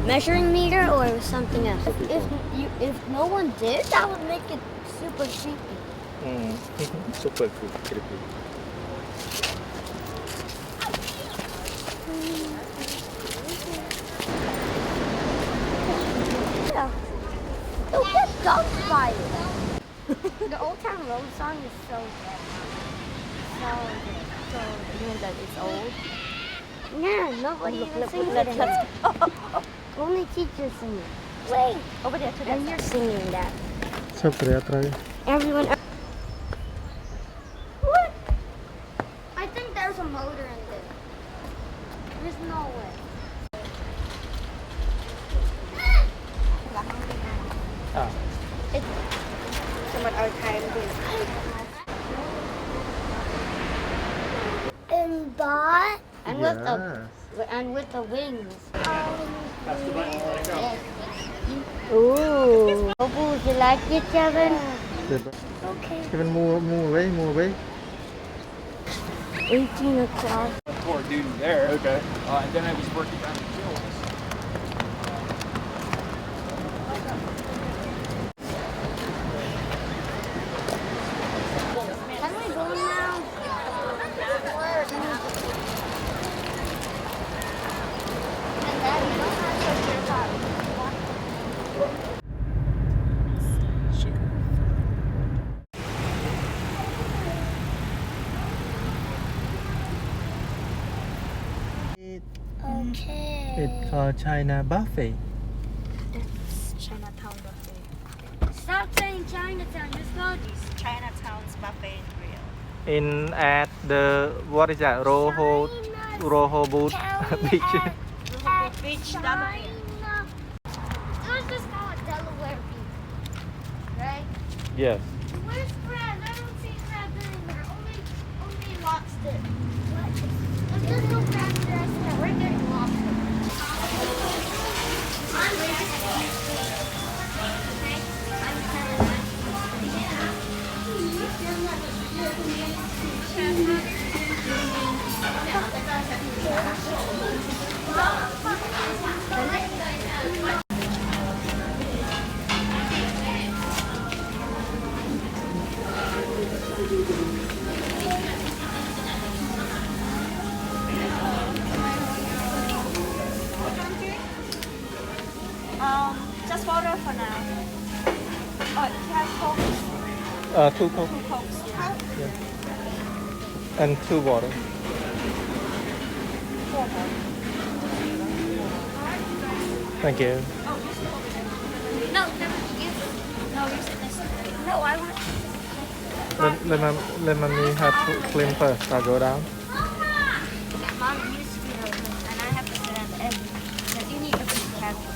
measuring meter or something else. If no one did, that would make it super creepy. Super creepy. Don't get dumped by it. The Old Town Road song is so good. So good. So you mean that it's old? Yeah, nobody even sings it anymore. Only teachers sing it. Wait, over there to that. And you're singing that. Everyone. What? I think there's a motor in there. There's no way. Someone archived it. And that? And with the wings. Ooh. Would you like it, Kevin? Okay. Kevin, move away. 18 o'clock. Poor dude there. Okay. And then I was working down the hills. Can we go now? Okay. It's called China Buffet. It's Chinatown buffet. Stop saying Chinatown. Just go. It's Chinatown's buffet and grill. In at the what is that? Rehoboth beach. Rehoboth Beach, Delaware. Let's just call it Delaware Beach, right? Yes. Where's crab? I don't see crab anywhere. Only lobster. What? There's no crab there. Right there, lobster. Just water for now. Oh, you have Coke? 2 Coke. 2 Cokes. Yeah. And 2 water. 4 more. Thank you. No, never. No, you said this. No, I want. Let mommy have to clean first. I'll go down. Mom used to be the and I have to sit at the end. Because you need to be careful.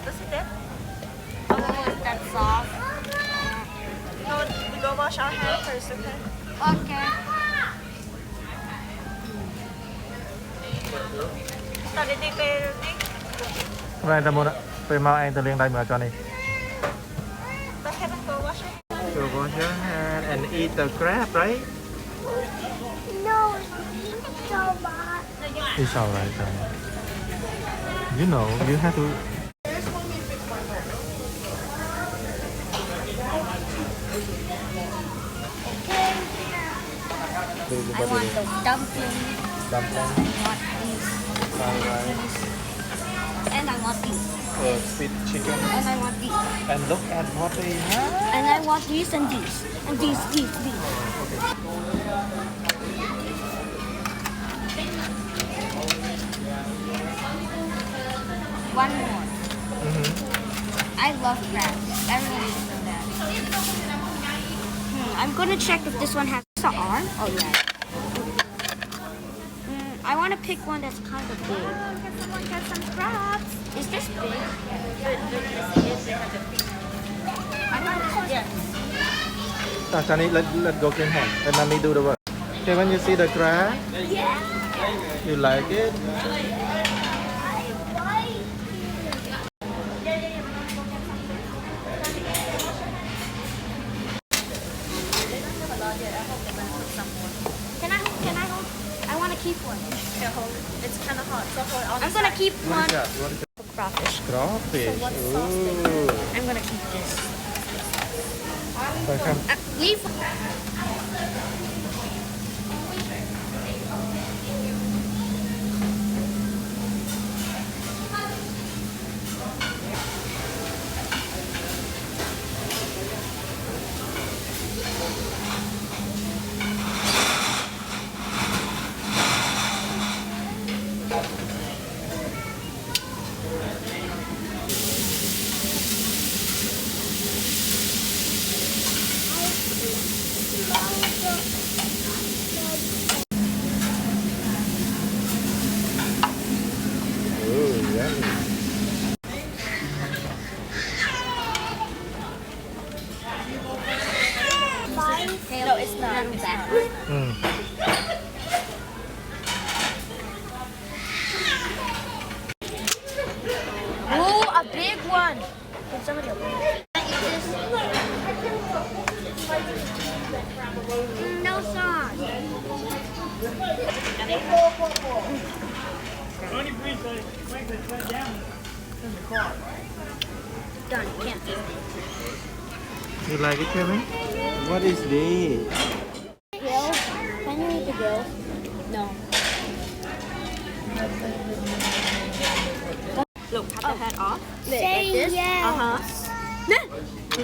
This is it? Oh, is that soft? No, we go wash our hands first, okay? Okay. Tao đi đi về đi. Vậy ta muốn ạ. Tôi mau anh tôi lên đây mà cho này. But Kevin, go wash your hands. So wash your hand and eat the crab, right? No, it's so bad. It's alright. You know, you have to. I want the dumplings. Dumpling, I want these. fried rice, And I want these. sweet chicken. And I want these. And look at what they have. And I want these and these. And these. One more. I love crabs. Everyone eats them that. I'm gonna check if this one has an arm. Oh yeah. I want to pick one that's kind of big. Can someone get some crabs? Is this big? Johnny, let's go clean hand. Let mommy do the work. Okay, when you see the crab, Yeah. you like it? love it. I hope they're gonna put some more. Can I hold? I want to keep one. Here, hold it. It's kind of hot, so hold it on I'm the gonna side. keep What one. is that? What is that? Crawfish. Crawfish. So what sauce they Ooh. I'm gonna keep this. So come. Leave. Ooh, yummy. No, it's not. It's not. Mm. Oh, a big one. Can somebody open it? No sauce. Done. Can't do it. You like it, Kevin? What is this? Gills? Can you eat the gills? No. Look, cut the head off. Say yes.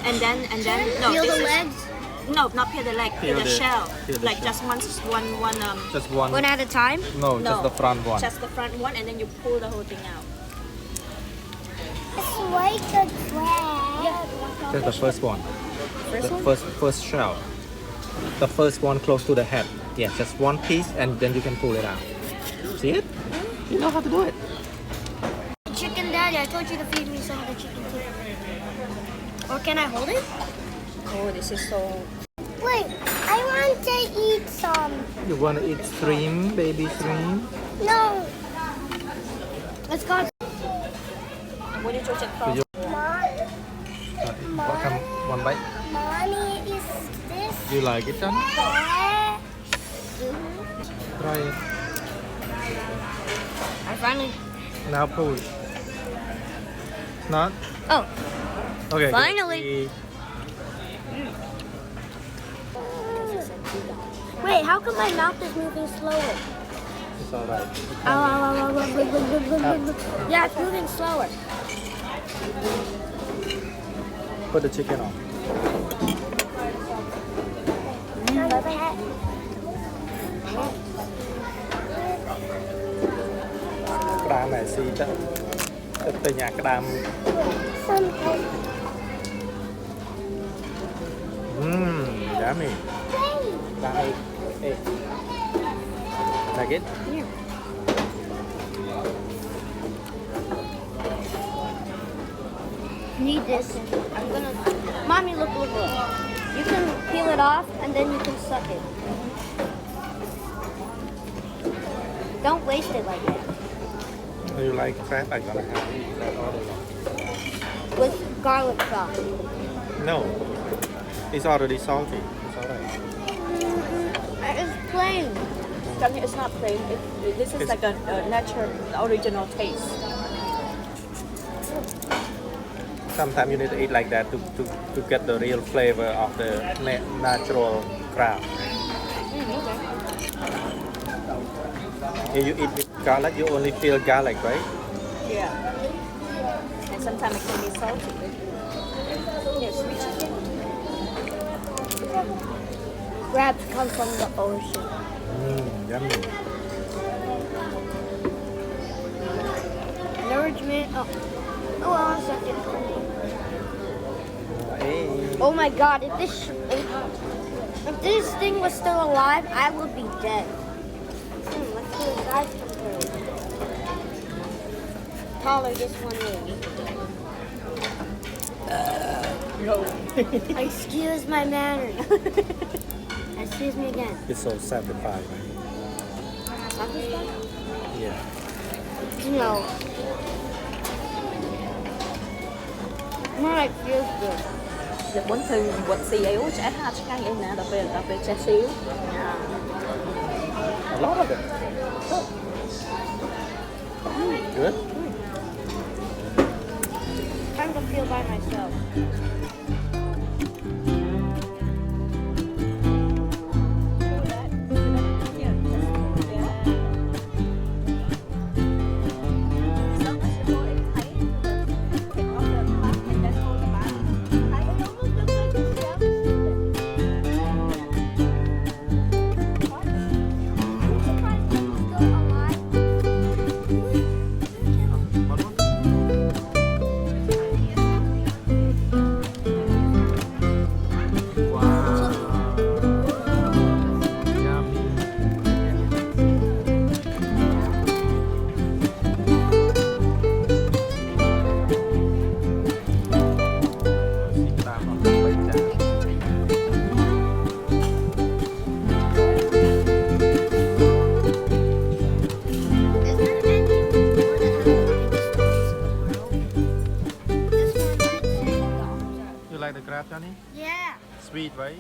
And then no. Peel this the is- legs. No, not peel the leg. Peel the shell. peel the Like shell. just one. Just one. One at a time? No, No. just the front one. Just the front one, and then you pull the whole thing out. It's like a crab. Just the first one. First shell. The first one close to the head. Yeah, just one piece, and then you can pull it out. See it? You know how to do it. Chicken daddy, I told you to feed me some of the chicken too. Or can I hold it? Oh, this is so. Wait, I want to eat some. You want to eat shrimp, baby shrimp? No. It's got What did you check So you, Mom, come one bite. Mommy, is this You like it, John? bad? Try it. I finally. Now pull. Not? Oh, Okay. Finally. wait, how come my mouth is moving slower? It's alright. Yeah, it's moving slower. Put the chicken on. Đám này xí tới từ nhà cái đám. Yummy. Yummy. Hey. Like it? Need this. I'm gonna. Mommy, look. You can peel it off and then you can suck it. Don't waste it like that. You like crab? I'm gonna have that all along. With garlic sauce. No. It's already salty. It's alright. It's plain. It's not plain. This is like a natural, original taste. Sometimes you need to eat like that to get the real flavor of the natural crab. If you eat with garlic, you only feel garlic, right? Yeah. And sometimes it can be salty. Yes, sweet chicken. Crabs come from the ocean. Yummy. Nourishment. Oh, one second. Hey. Oh my God! If this thing was still alive, I would be dead. Let's do a size comparison. Taller this one is. No. Excuse my manners. Excuse me again. It's so satisfying. Satisfied? Yeah. No. More like feels good. Bún thư quật xì yếu trẻ ha chắc ngay vậy nè đặc biệt trẻ xíu. A lot of them. Good. I'm gonna feel by myself. You like the crab, Johnny? Yeah. Sweet, right?